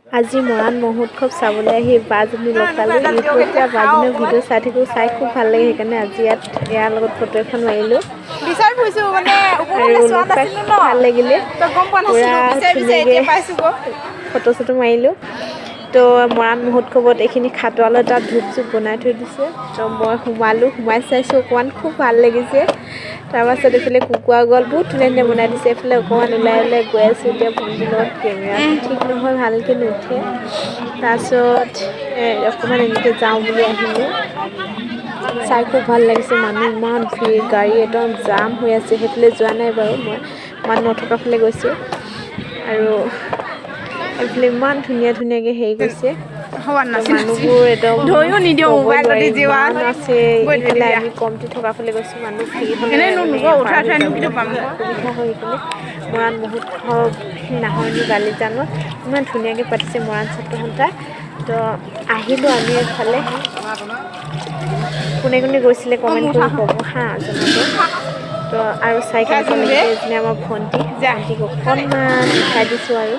আজি মৰাণ মহোৎসৱ চাবলৈ আহি বাজনী লগ পালোঁ। ইউটিউবত বাজনীৰ ভিডিঅ' চাই থাকোঁ, চাই খুব ভাল লাগে। সেইকাৰণে আজি ইয়াৰ লগত ফটো এখন মাৰিলোঁ আৰু লগ পাই ভাল লাগিলে। পূৰা ধুনীয়াকৈ ফটো চটো মাৰিলোঁ। তো মৰাণ মহোৎসৱত এইখিনি খাটোৱালত তাত ধূপ চুপ বনাই থৈ দিছে। তো মই সোমাই চাইছোঁ অকণমান, খুব ভাল লাগিছে। তাৰপাছত এইফালে কুকুৰা গঁড়াল বহুত ধুনীয়া ধুনীয়া বনাই দিছে। এইফালে অকণমান ওলাই গৈ আছোঁ এতিয়া ভণ্টিৰ লগত। কেমেৰাটো ঠিক নহয়, ভালকৈ নুঠে। তাৰপিছত অকণমান এনেকৈ যাওঁ বুলি আহিলোঁ। চাই খুব ভাল লাগিছে। মানুহ ইমান ভিৰ, গাড়ী একদম জাম হৈ আছে। সেইফালে যোৱা নাই বাৰু, মই মানুহ নথকা ফালে গৈছোঁ। আৰু এইফালে ইমান ধুনীয়া ধুনীয়াকৈ হেৰি গৈছে। মানুহবোৰ একদম ক'বই নোৱাৰি ইমান আছে। এইফালে আমি কমটি থকা ফালে গৈছোঁ। মানুহ ভিৰ হ'লে অসুবিধা হয়। এইফালে মৰাণ মহোৎসৱ নাহৰনি বালিজানত ইমান ধুনীয়াকৈ পাতিছে মৰাণ ছাত্ৰ সন্থা। তো আহিলোঁ আমি এইফালে। কোনে কোনে গৈছিলে কমেণ্ট কৰি ক'ব হা, জনাব। তো আৰু চাই কেনেকুৱা লাগিছে। এইজনী আমাৰ ভণ্টিক অকণমান উঠাই দিছোঁ আৰু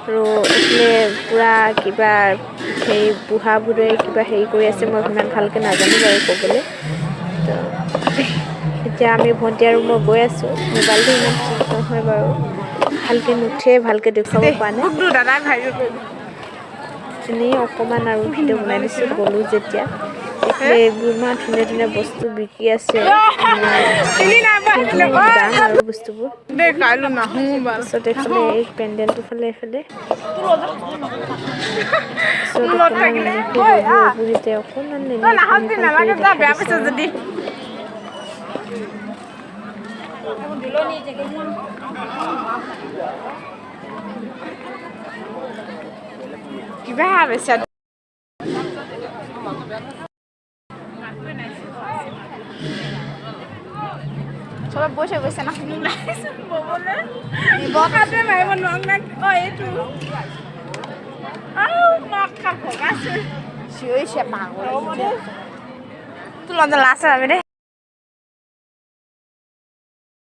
এইফালে পূৰা কিবা হেৰি বুঢ়া বুঢ়ীয়ে কিবা হেৰি কৰি আছে। মই ইমান ভালকৈ নাজানো বাৰু ক'বলৈ। তো এতিয়া আমি ভণ্টি আৰু মই গৈ আছোঁ। মোবাইলটো ইমান ঠিক নহয় বাৰু, ভালকৈ নুঠে, ভালকৈ দেখুৱাব পৰা নাই। এনেই অকণমান আৰু ভিডিঅ' বনাই দিছোঁ গ'লোঁ যেতিয়া। এইফালে এইবোৰ ইমান ধুনীয়া ধুনীয়া বস্তু বিকি আছে। দাম আৰু বস্তুবোৰ। তাৰপিছত এইফালে এই পেণ্ডেলটোৰ ফালে এইফালে কিবা বেচা চবে বসে গৈছে না চিঞৰিছে পাগল তোৰ লাষ্ট